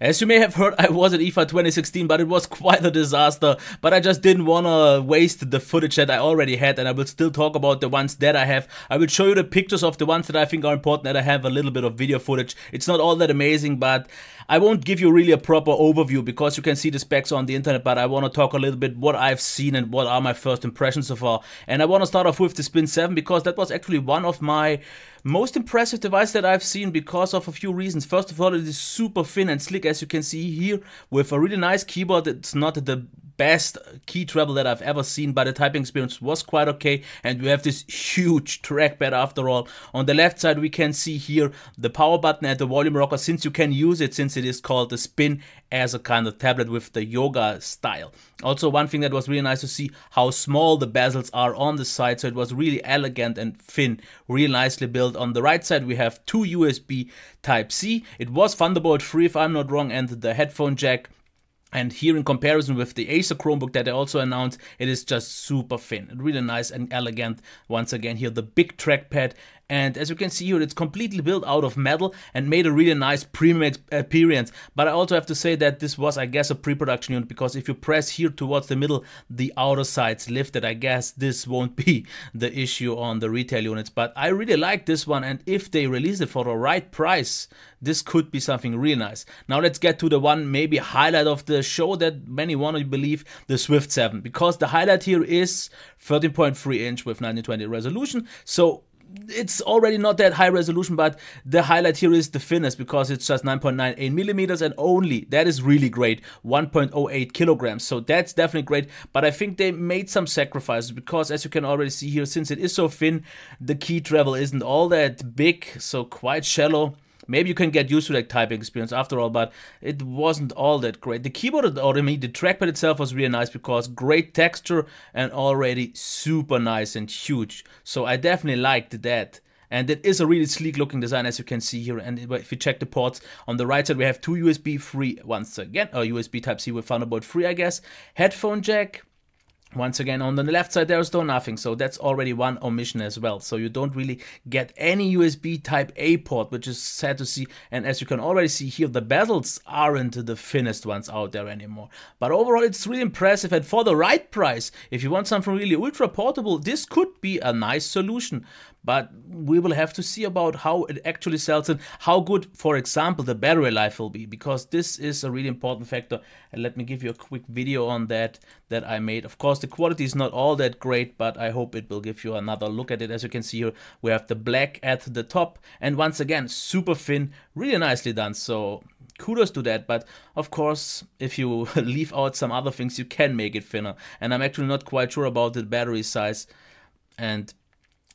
As you may have heard, I was at IFA 2016, but it was quite a disaster. But I just didn't want to waste the footage that I already had, and I will still talk about the ones that I have. I will show you the pictures of the ones that I think are important, that I have a little bit of video footage. It's not all that amazing, but I won't give you really a proper overview because you can see the specs on the internet, but I want to talk a little bit what I've seen and what are my first impressions so far. And I want to start off with the Spin 7 because that was actually one of my most impressive devices that I've seen because of a few reasons. First of all, it is super thin and slick, as you can see here, with a really nice keyboard. It's not the best key travel that I've ever seen, but the typing experience was quite okay, and we have this huge trackpad after all. On the left side we can see here the power button and the volume rocker, since you can use it, since it is called the Spin, as a kind of tablet with the yoga style. Also, one thing that was really nice to see, how small the bezels are on the side, so it was really elegant and thin, really nicely built. On the right side we have two USB Type-C, it was Thunderbolt 3 if I'm not wrong, and the headphone jack. And here, in comparison with the Acer Chromebook that I also announced, it is just super thin, really nice and elegant. Once again here, the big trackpad, and as you can see here, it's completely built out of metal and made a really nice premium appearance. But I also have to say that this was, I guess, a pre-production unit, because if you press here towards the middle, the outer side's lifted. I guess this won't be the issue on the retail units, but I really like this one, and if they release it for the right price, this could be something really nice. Now let's get to the one maybe highlight of the show that many want to believe, the Swift 7, because the highlight here is 13.3 inch with 1920 resolution. So it's already not that high resolution, but the highlight here is the thinness, because it's just 9.98 millimeters, and only, that is really great, 1.08 kilograms. So that's definitely great, but I think they made some sacrifices, because as you can already see here, since it is so thin, the key travel isn't all that big, so quite shallow. Maybe you can get used to that typing experience after all, but it wasn't all that great. The keyboard, or the trackpad itself, was really nice because great texture and already super nice and huge. So I definitely liked that. And it is a really sleek looking design, as you can see here. And if you check the ports, on the right side we have two USB 3 once again, or USB Type-C with Thunderbolt 3, I guess. Headphone jack. Once again, on the left side there is still nothing, so that's already one omission as well. So you don't really get any USB Type-A port, which is sad to see. And as you can already see here, the bezels aren't the thinnest ones out there anymore. But overall, it's really impressive, and for the right price, if you want something really ultra portable, this could be a nice solution. But we will have to see about how it actually sells and how good, for example, the battery life will be, because this is a really important factor. And let me give you a quick video on that I made. Of course, the quality is not all that great, but I hope it will give you another look at it. As you can see here, we have the black at the top, and once again, super thin, really nicely done. So kudos to that. But of course, if you leave out some other things, you can make it thinner. And I'm actually not quite sure about the battery size. And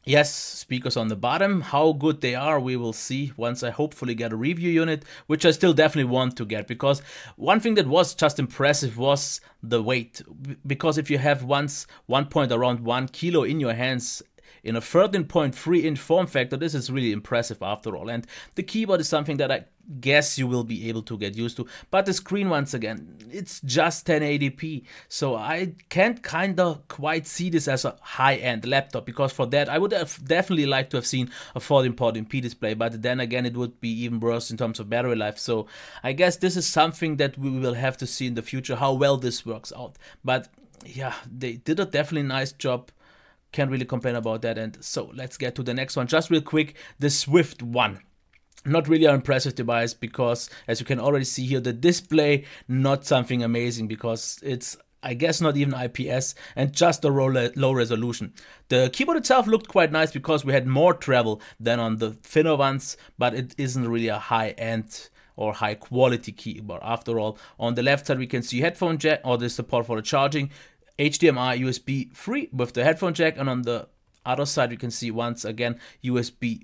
yes, speakers on the bottom, how good they are, we will see once I hopefully get a review unit, which I still definitely want to get, because one thing that was just impressive was the weight. Because if you have one point around 1 kilo in your hands, in a 13.3 inch form factor, this is really impressive after all. And the keyboard is something that I guess you will be able to get used to. But the screen, once again, it's just 1080p. So I can't kind of quite see this as a high-end laptop, because for that I would have definitely liked to have seen a 1440p display. But then again, it would be even worse in terms of battery life. So I guess this is something that we will have to see in the future, how well this works out. But yeah, they did a definitely nice job. Can't really complain about that. And so let's get to the next one. Just real quick, the Swift 1. Not really an impressive device, because as you can already see here, the display, not something amazing, because it's, I guess, not even IPS, and just a low resolution. The keyboard itself looked quite nice because we had more travel than on the thinner ones, but it isn't really a high-end or high quality keyboard after all. On the left side we can see headphone jack, or the support for the charging, HDMI USB 3 with the headphone jack, and on the other side we can see once again USB.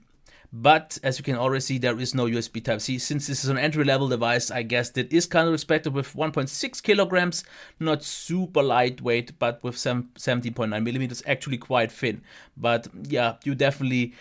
But as you can already see, there is no USB Type-C. Since this is an entry-level device, I guess that is kind of expected, with 1.6 kilograms, not super lightweight, but with 17.9 millimeters, actually quite thin. But yeah, you definitely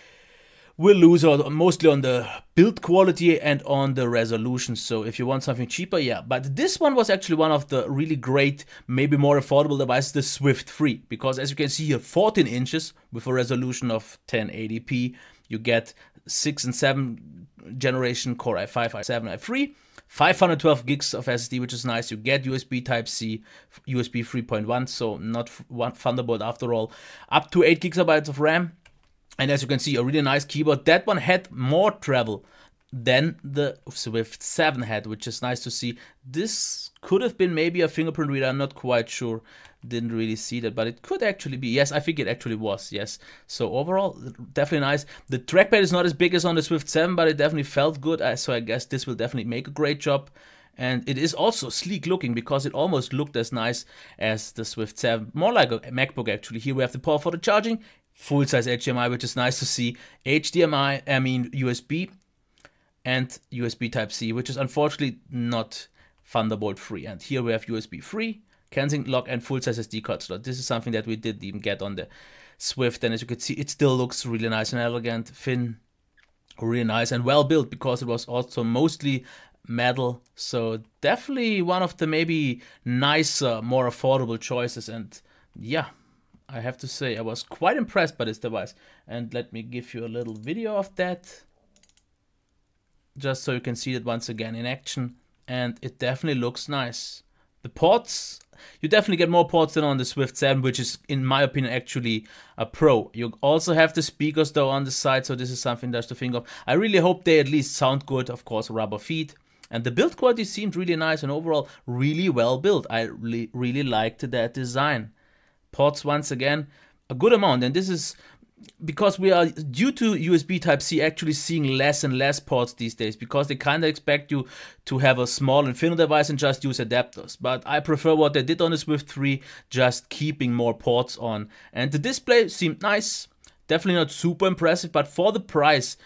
will lose out mostly on the build quality and on the resolution. So if you want something cheaper, yeah. But this one was actually one of the really great, maybe more affordable devices, the Swift 3. Because as you can see here, 14 inches with a resolution of 1080p. You get 6th and 7th generation Core i5, i7, i3. 512 gigs of SSD, which is nice. You get USB Type-C, USB 3.1, so not Thunderbolt after all. Up to 8 gigabytes of RAM. And as you can see, a really nice keyboard. That one had more travel than the Swift 7 had, which is nice to see. This could have been maybe a fingerprint reader, I'm not quite sure. Didn't really see that, but it could actually be. Yes, I think it actually was, yes. So overall, definitely nice. The trackpad is not as big as on the Swift 7, but it definitely felt good. So I guess this will definitely make a great job. And it is also sleek looking because it almost looked as nice as the Swift 7. More like a MacBook actually. Here we have the port for the charging, full-size HDMI, which is nice to see. USB and USB Type-C, which is unfortunately not Thunderbolt free. And here we have USB free, Kensington lock, and full-size SD card slot. This is something that we didn't even get on the Swift, and as you can see, it still looks really nice and elegant, thin, really nice and well built because it was also mostly metal. So definitely one of the maybe nicer, more affordable choices. And yeah, I have to say I was quite impressed by this device. And let me give you a little video of that, just so you can see it once again in action. And it definitely looks nice. The ports, you definitely get more ports than on the Swift 7, which is, in my opinion, actually a pro. You also have the speakers though on the side, so this is something just to think of. I really hope they at least sound good, of course, rubber feet. And the build quality seemed really nice and overall really well built. I really liked that design. Ports, once again, a good amount, and this is because we are, due to USB Type-C, actually seeing less and less ports these days, because they kind of expect you to have a small and thinner device and just use adapters. But I prefer what they did on the Swift 3, just keeping more ports on. And the display seemed nice, definitely not super impressive, but for the price,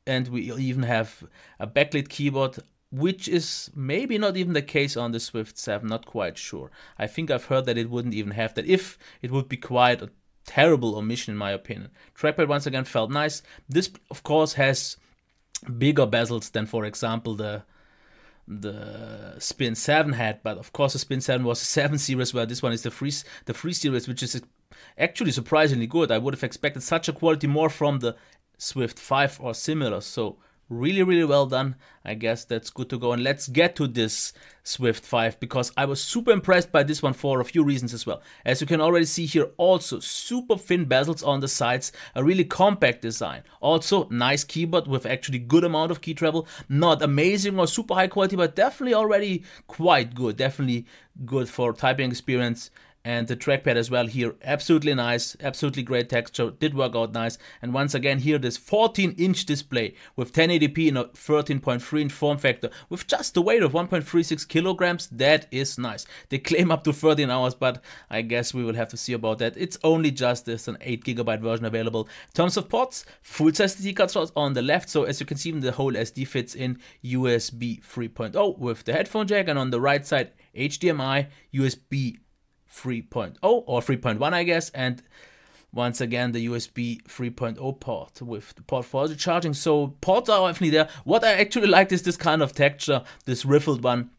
and we even have a backlit keyboard, which is maybe not even the case on the Swift 7, not quite sure. I think I've heard that it wouldn't even have that. If it would be quite a terrible omission in my opinion. Trackpad once again felt nice. This of course has bigger bezels than, for example, the Spin 7 had, but of course the Spin 7 was the 7 series, where this one is the free series, which is actually surprisingly good. I would have expected such a quality more from the Swift 5 or similar. So really well done. I guess that's good to go. And let's get to this Swift 5, because I was super impressed by this one for a few reasons as well. As you can already see here, also super thin bezels on the sides, a really compact design. Also nice keyboard with actually good amount of key travel. Not amazing or super high quality, but definitely already quite good. Definitely good for typing experience. And the trackpad as well here, absolutely nice, absolutely great texture, did work out nice. And once again here, this 14-inch display with 1080p and a 13.3-inch form factor with just the weight of 1.36 kilograms, that is nice. They claim up to 13 hours, but I guess we will have to see about that. It's only just this, an 8 GB version available. In terms of ports, full-size SD card slots on the left, so as you can see, the whole SD fits in USB 3.0 with the headphone jack, and on the right side, HDMI, USB 3.0 or 3.1 I guess, and once again the USB 3.0 port with the port for the charging. So ports are definitely there. What I actually liked is this kind of texture, this riffled one,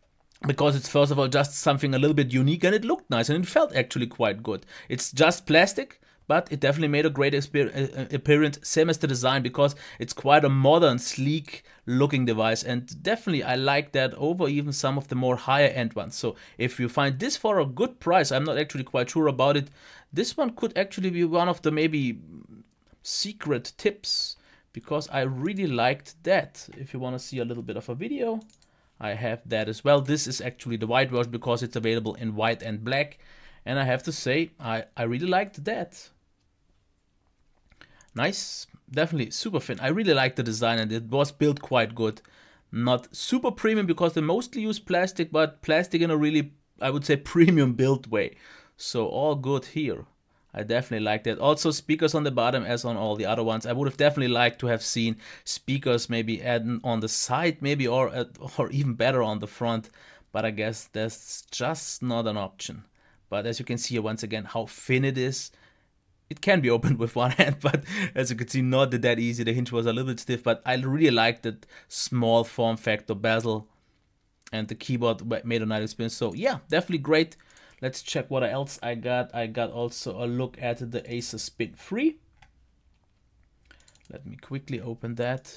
because it's first of all just something a little bit unique, and it looked nice and it felt actually quite good. It's just plastic, but it definitely made a great appearance, same as the design, because it's quite a modern, sleek looking device, and definitely I like that over even some of the more higher end ones. So if you find this for a good price, I'm not actually quite sure about it, this one could actually be one of the maybe secret tips, because I really liked that. If you want to see a little bit of a video, I have that as well. This is actually the white version because it's available in white and black, and I have to say I really liked that. Nice, definitely super thin. I really like the design, and it was built quite good. Not super premium because they mostly use plastic, but plastic in a really, I would say, premium built way. So all good here. I definitely like that. Also speakers on the bottom as on all the other ones. I would have definitely liked to have seen speakers maybe added on the side, maybe, or even better on the front. But I guess that's just not an option. But as you can see here, once again, how thin it is. It can be opened with one hand, but as you can see, not that easy. The hinge was a little bit stiff, but I really liked that small form factor bezel, and the keyboard made a nice experience. So yeah, definitely great. Let's check what else I got. I got also a look at the Acer Spin 3. Let me quickly open that.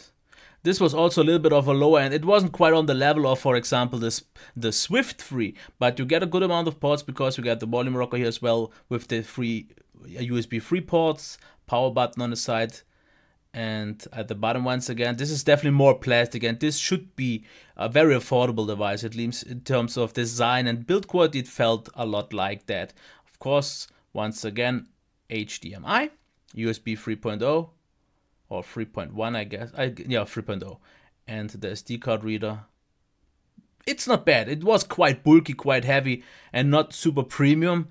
This was also a little bit of a lower end. It wasn't quite on the level of, for example, the Swift 3, but you get a good amount of ports because you get the volume rocker here as well with the free USB 3 ports, power button on the side, and at the bottom once again, this is definitely more plastic, and this should be a very affordable device, at least in terms of design and build quality. It felt a lot like that. Of course, once again, HDMI, USB 3.0 or 3.1, I guess. Yeah, 3.0, and the SD card reader. It's not bad. It was quite bulky, quite heavy, and not super premium.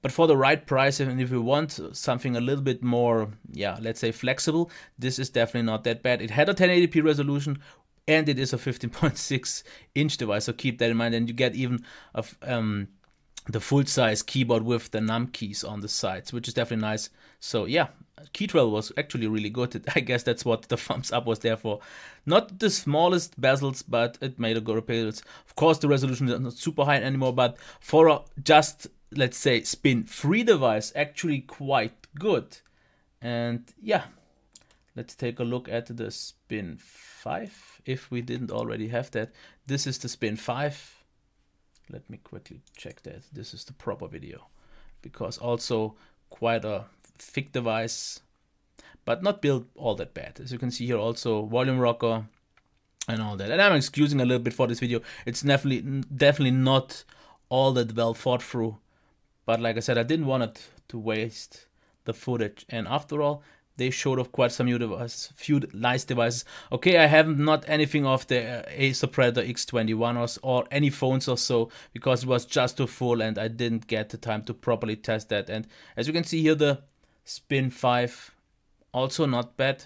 But for the right price, and if you want something a little bit more, yeah, let's say flexible, this is definitely not that bad. It had a 1080p resolution, and it is a 15.6-inch device, so keep that in mind. And you get even the full-size keyboard with the num keys on the sides, which is definitely nice. So yeah, key travel was actually really good. I guess that's what the thumbs up was there for. Not the smallest bezels, but it made a good appearance. Of course, the resolution is not super high anymore, but for a just, let's say, spin-free device, actually quite good. And yeah, let's take a look at the Spin 5, if we didn't already have that. This is the Spin 5. Let me quickly check that. This is the proper video, because also quite a thick device, but not built all that bad. As you can see here, also volume rocker and all that. And I'm excusing a little bit for this video. It's definitely not all that well thought through. But like I said, I didn't want it to waste the footage. And after all, they showed off quite some new devices, few nice devices. Okay, I have not anything of the Acer Predator X21 or any phones or so, because it was just too full and I didn't get the time to properly test that. And as you can see here, the Spin 5, also not bad.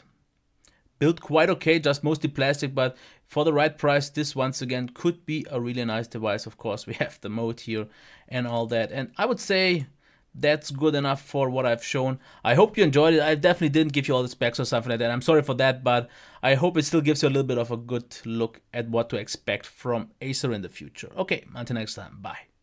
Built quite okay, just mostly plastic, but for the right price, this once again could be a really nice device. Of course, we have the mode here and all that. And I would say that's good enough for what I've shown. I hope you enjoyed it. I definitely didn't give you all the specs or something like that. I'm sorry for that, but I hope it still gives you a little bit of a good look at what to expect from Acer in the future. Okay, until next time, bye.